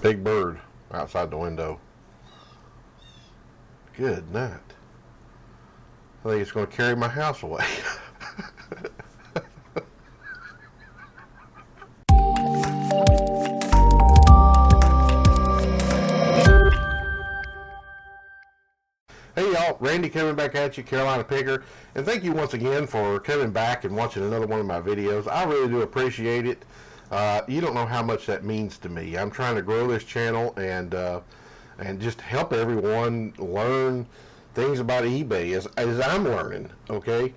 Big bird outside the window. Good night. I think it's going to carry my house away. Hey y'all, Randy coming back at you, Carolina Picker, and thank you once again for coming back and watching another one of my videos. I really do appreciate it. You don't know how much that means to me. I'm trying to grow this channel and just help everyone learn things about eBay as I'm learning. Okay,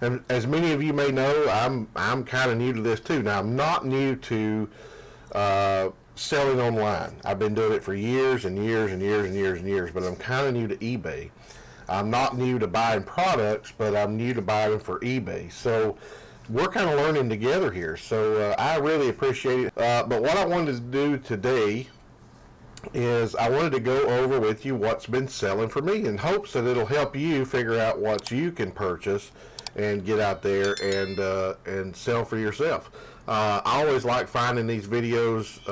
and as many of you may know, I'm kind of new to this too. Now I'm not new to selling online. I've been doing it for years and years and years and years and years, but I'm kind of new to eBay. I'm not new to buying products, but I'm new to buying them for eBay. So we're kind of learning together here. So I really appreciate it. But what I wanted to do today is I wanted to go over with you what's been selling for me in hopes that it'll help you figure out what you can purchase and get out there and sell for yourself. I always like finding these videos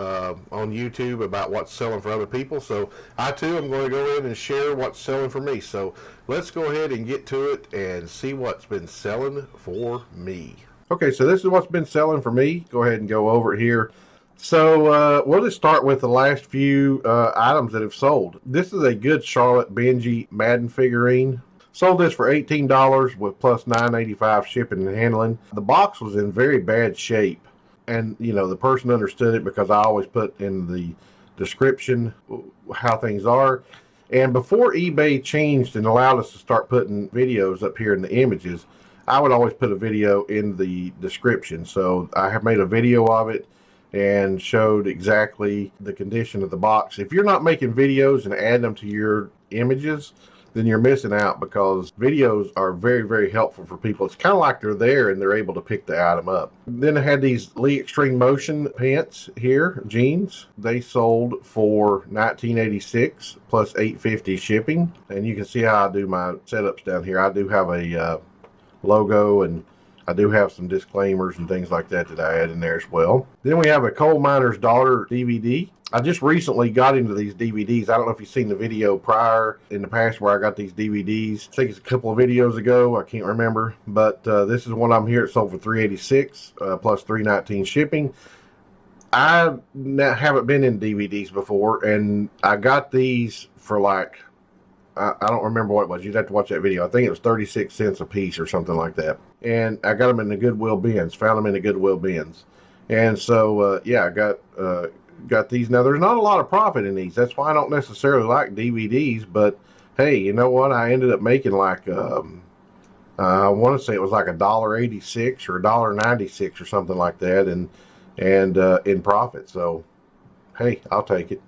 on YouTube about what's selling for other people, so I too am going to go ahead and share what's selling for me. So let's go ahead and get to it and see what's been selling for me. Okay, so this is what's been selling for me. Go ahead and go over it here. So we'll just start with the last few items that have sold. This is a good Charlotte Benji Madden figurine. Sold this for $18 with plus $9.85 shipping and handling. The box was in very bad shape, and you know the person understood it because I always put in the description how things are. And before eBay changed and allowed us to start putting videos up here in the images, I would always put a video in the description. So I have made a video of it and showed exactly the condition of the box. If you're not making videos and add them to your images, then you're missing out, because videos are very, very helpful for people. It's kind of like they're there and they're able to pick the item up. Then I had these Lee Extreme Motion pants here, jeans. They sold for $19.86 plus $8.50 shipping. And you can see how I do my setups down here. I do have a logo, and I do have some disclaimers and things like that that I add in there as well. Then we have a Coal Miner's Daughter DVD. I just recently got into these DVDs. I don't know if you've seen the video prior in the past where I got these DVDs. I think it's a couple of videos ago. I can't remember. But this is one I'm here. It sold for $3.86 plus $3.19 shipping. I haven't been in DVDs before, and I got these for like, I don't remember what it was. You'd have to watch that video. I think it was 36 cents a piece or something like that. And I got them in the Goodwill bins. Found them in the Goodwill bins. And so, yeah, I got these. Now there's not a lot of profit in these. That's why I don't necessarily like DVDs, but hey, you know what, I ended up making like I want to say it was like $1.86 or $1.96 or something like that, and in profit. So hey, I'll take it.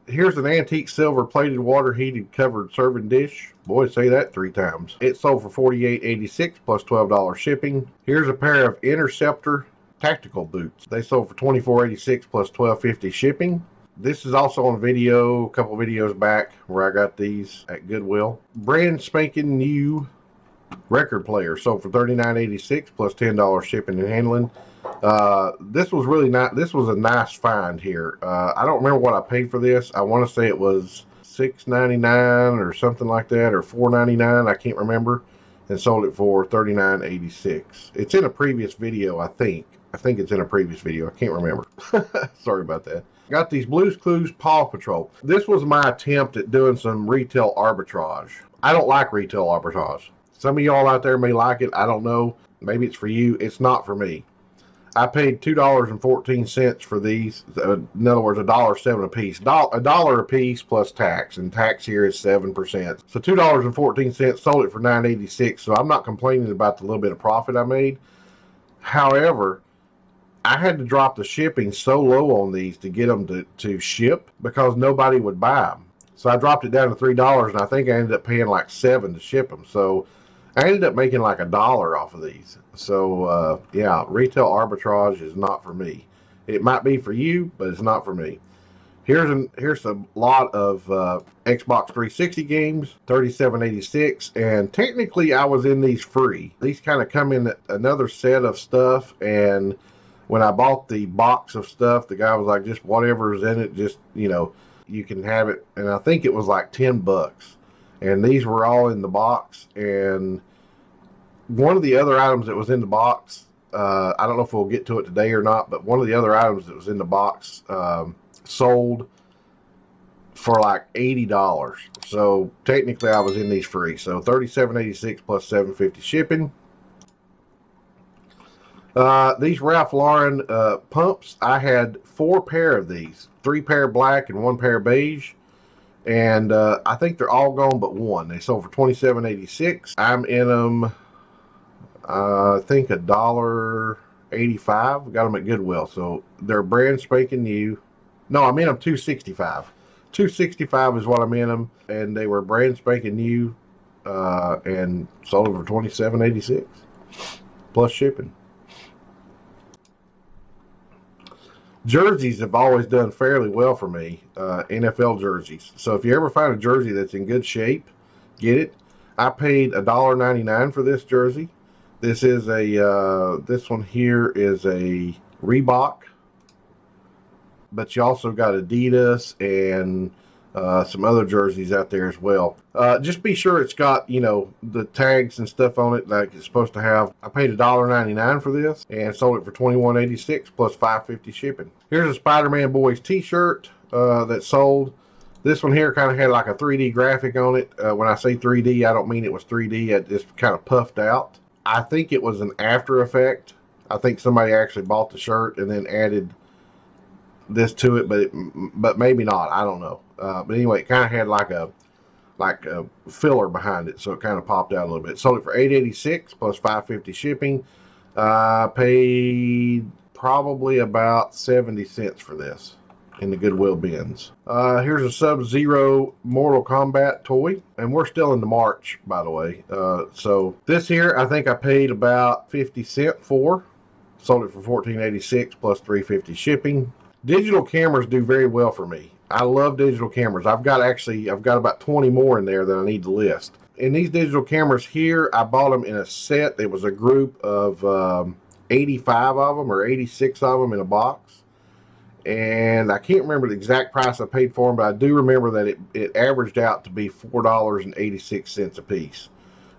Here's an antique silver plated water heated covered serving dish. Boy, say that 3 times. It sold for $48.86 plus $12 shipping. Here's a pair of Interceptor tactical boots. They sold for $24.86 plus $12.50 shipping. This is also on video, a couple videos back, where I got these at Goodwill. Brand spanking new record player sold for $39.86 plus $10 shipping and handling. This was really not. This was a nice find here. I don't remember what I paid for this. I want to say it was $6.99 or something like that, or $4.99. I can't remember. And sold it for $39.86. It's in a previous video, I think. I think it's in a previous video. I can't remember. Sorry about that. Got these Blue's Clues Paw Patrol. This was my attempt at doing some retail arbitrage. I don't like retail arbitrage. Some of y'all out there may like it. I don't know. Maybe it's for you. It's not for me. I paid $2.14 for these. In other words, $1.07 a piece. $1 a piece plus tax, and tax here is 7%. So $2.14, sold it for $9.86. So I'm not complaining about the little bit of profit I made. However, I had to drop the shipping so low on these to get them to ship, because nobody would buy them. So I dropped it down to $3, and I think I ended up paying like $7 to ship them. So I ended up making like $1 off of these. So yeah, retail arbitrage is not for me. It might be for you, but it's not for me. Here's a lot of Xbox 360 games, $37.86, and technically I was in these free. These kind of come in another set of stuff, and when I bought the box of stuff, the guy was like, just whatever's in it, just, you can have it. And I think it was like $10. And these were all in the box. And one of the other items that was in the box, I don't know if we'll get to it today or not, but one of the other items that was in the box sold for like $80. So technically I was in these free. So $37.86 plus $7.50 shipping. These Ralph Lauren pumps, I had 4 pair of these, 3 pair black and 1 pair beige. And I think they're all gone but one. They sold for $27.86. I'm in them, I think $1.85. Got them at Goodwill. So they're brand spanking new. No, I'm in them $2.65. $2.65 is what I'm in them. And they were brand spanking new and sold them for $27.86 plus shipping. Jerseys have always done fairly well for me, NFL jerseys. So if you ever find a jersey that's in good shape, get it. I paid $1.99 for this jersey. This is this one here is a Reebok, but you also got Adidas and some other jerseys out there as well. Just be sure it's got, the tags and stuff on it like it's supposed to have. I paid $1.99 for this and sold it for $21.86 plus $5.50 shipping. Here's a Spider-Man Boys t-shirt that sold. This one here kind of had like a 3D graphic on it. When I say 3D, I don't mean it was 3D. It just kind of puffed out. I think it was an after effect. I think somebody actually bought the shirt and then added this to it, but maybe not. I don't know. But anyway, it kind of had like a filler behind it, so it kind of popped out a little bit. Sold it for $8.86 plus $5.50 shipping. Paid probably about 70 cents for this in the Goodwill bins. Here's a Sub-Zero Mortal Kombat toy, and we're still into March, by the way. So this here, I think I paid about 50 cents for. Sold it for $14.86 plus $3.50 shipping. Digital cameras do very well for me. I love digital cameras. I've got about 20 more in there that I need to list. And these digital cameras here, I bought them in a set. It was a group of 85 of them or 86 of them in a box. And I can't remember the exact price I paid for them, but I do remember that it averaged out to be $4.86 a piece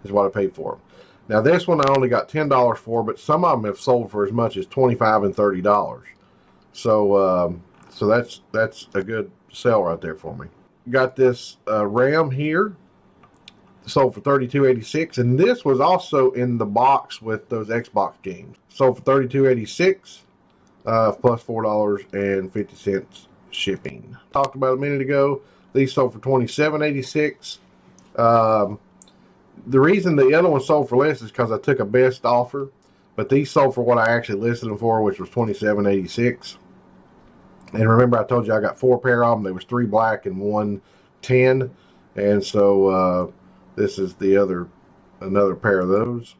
is what I paid for them. Now this one I only got $10 for, but some of them have sold for as much as $25 and $30. So that's a good sell right there for me. Got this RAM here, sold for $32.86, and this was also in the box with those Xbox games. Sold for $32.86 plus $4.50 shipping. Talked about a minute ago. These sold for $27.86. The reason the other one sold for less is because I took a best offer, but these sold for what I actually listed them for, which was $27.86. And remember, I told you I got 4 pair of them. There was 3 black and 1 tan, and so this is another pair of those.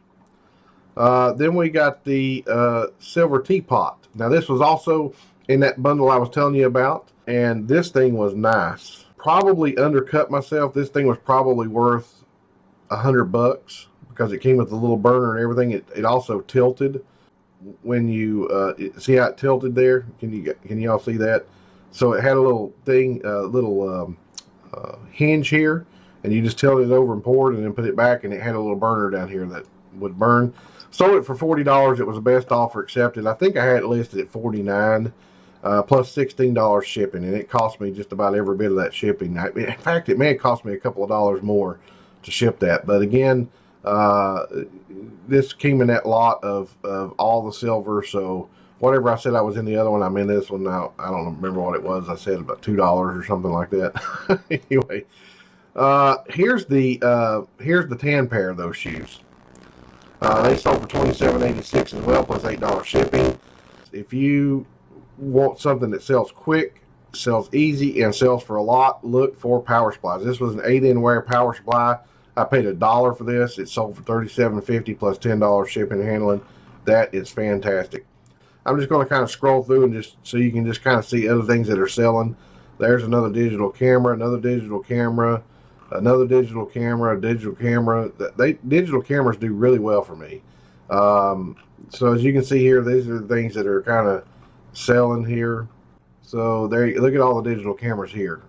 Then we got the silver teapot. Now this was also in that bundle I was telling you about, and this thing was nice. Probably undercut myself. This thing was probably worth $100 because it came with a little burner and everything. It also tilted when you see how it tilted there. Can you all see that? So it had a little thing, hinge here, and you just tilted it over and poured and then put it back, and it had a little burner down here that would burn. Sold it for $40. It was the best offer accepted. I think I had it listed at $49 plus $16 shipping, and it cost me just about every bit of that shipping. In fact, it may have cost me a couple of dollars more to ship that, but again, this came in that lot of all the silver. So whatever I said I was in the other one, I'm in this one now. I don't remember what it was. I said about $2 or something like that. Anyway, here's the tan pair of those shoes. They sold for $27.86 as well, plus $8 shipping. If you want something that sells quick, sells easy, and sells for a lot, look for power supplies. This was an 8-in wear power supply. I paid $1 for this. It sold for $37.50 plus $10 shipping and handling. That is fantastic. I'm just going to kind of scroll through and just so you can just kind of see other things that are selling. There's another digital camera, another digital camera, another digital camera, a digital camera. Digital cameras do really well for me. So as you can see here, these are the things that are kind of selling here. So there, look at all the digital cameras here.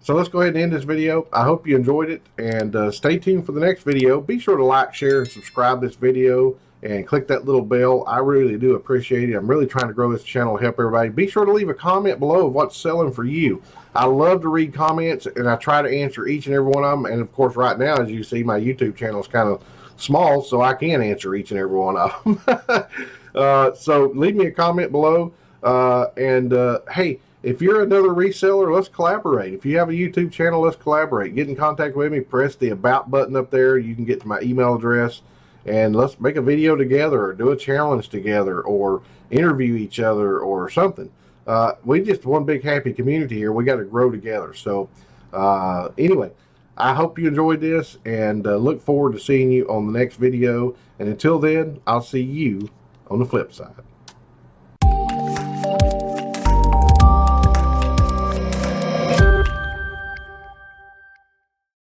So let's go ahead and end this video. I hope you enjoyed it, and stay tuned for the next video. Be sure to like, share, and subscribe this video, and click that little bell. I really do appreciate it. I'm really trying to grow this channel to help everybody. Be sure to leave a comment below of what's selling for you. I love to read comments, and I try to answer each and every one of them. And of course, right now, as you see, my YouTube channel is kind of small, so I can answer each and every one of them. So leave me a comment below, hey, if you're another reseller, let's collaborate. If you have a YouTube channel, let's collaborate. Get in contact with me. Press the About button up there. You can get to my email address, and let's make a video together, or do a challenge together, or interview each other, or something. We just one big happy community here. We got to grow together. So anyway, I hope you enjoyed this, and look forward to seeing you on the next video. And until then, I'll see you on the flip side.